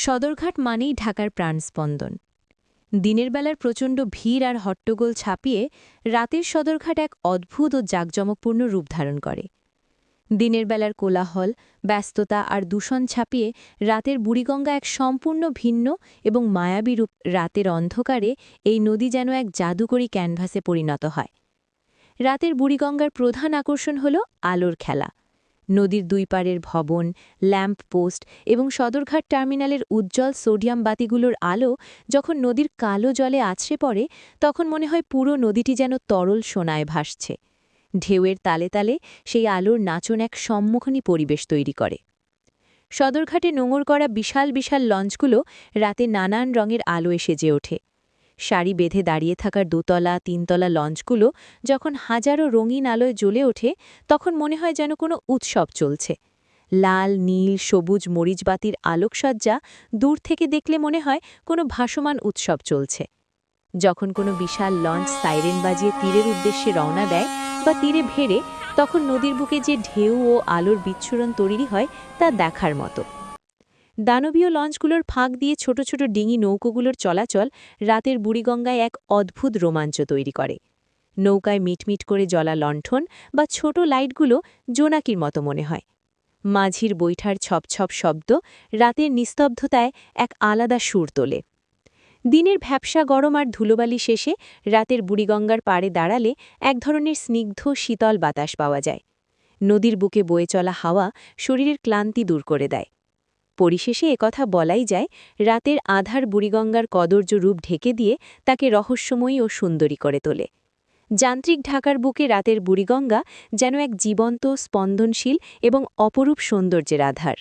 সদরঘাট মানেই ঢাকার প্রাণস্পন্দন। দিনের বেলার প্রচণ্ড ভিড় আর হট্টগোল ছাপিয়ে রাতের সদরঘাট এক অদ্ভুত ও জাঁকজমকপূর্ণ রূপ ধারণ করে। দিনের বেলার কোলাহল, ব্যস্ততা আর দূষণ ছাপিয়ে রাতের বুড়িগঙ্গা এক সম্পূর্ণ ভিন্ন এবং মায়াবী রূপ। রাতের অন্ধকারে এই নদী যেন এক জাদুকরী ক্যানভাসে পরিণত হয়। রাতের বুড়িগঙ্গার প্রধান আকর্ষণ হল আলোর খেলা। নদীর দুই পাড়ের ভবন, ল্যাম্প পোস্ট এবং সদরঘাট টার্মিনালের উজ্জ্বল সোডিয়াম বাতিগুলোর আলো যখন নদীর কালো জলে আছড়ে পড়ে, তখন মনে হয় পুরো নদীটি যেন তরল সোনায় ভাসছে। ঢেউয়ের তালে তালে সেই আলোর নাচন এক সম্মোহনী পরিবেশ তৈরি করে। সদরঘাটে নোঙর করা বিশাল বিশাল লঞ্চগুলো রাতে নানান রঙের আলোয় সেজে ওঠে। সারি বেঁধে দাঁড়িয়ে থাকার দোতলা, তিনতলা লঞ্চগুলো যখন হাজারো রঙিন আলোয় জ্বলে ওঠে, তখন মনে হয় যেন কোনো উৎসব চলছে। লাল, নীল, সবুজ মরিচবাতির আলোকসজ্জা দূর থেকে দেখলে মনে হয় কোনো ভাসমান উৎসব চলছে। যখন কোনো বিশাল লঞ্চ সাইরেন বাজিয়ে তীরের উদ্দেশ্যে রওনা দেয় বা তীরে ভেড়ে, তখন নদীর বুকে যে ঢেউ ও আলোর বিচ্ছুরণ তৈরি হয় তা দেখার মতো। দানবীয় লঞ্চগুলোর ফাঁক দিয়ে ছোট ছোট ডিঙি নৌকোগুলোর চলাচল রাতের বুড়িগঙ্গায় এক অদ্ভুত রোমাঞ্চ তৈরি করে। নৌকায় মিটমিট করে জ্বলা লণ্ঠন বা ছোট লাইটগুলো জোনাকির মতো মনে হয়। মাঝির বৈঠার ছপছপ শব্দ রাতের নিস্তব্ধতায় এক আলাদা সুর তোলে। দিনের ভ্যাপসা গরম আর ধুলোবালি শেষে রাতের বুড়িগঙ্গার পাড়ে দাঁড়ালে এক ধরনের স্নিগ্ধ শীতল বাতাস পাওয়া যায়। নদীর বুকে বয়ে চলা হাওয়া শরীরের ক্লান্তি দূর করে দেয়। পরিশেষে একথা বলাই যায়, রাতের আধার বুড়িগঙ্গার কদর্য রূপ ঢেকে দিয়ে তাকে রহস্যময়ী ও সুন্দরী করে তোলে। যান্ত্রিক ঢাকার বুকে রাতের বুড়িগঙ্গা যেন এক জীবন্ত, স্পন্দনশীল এবং অপরূপ সৌন্দর্যের আধার।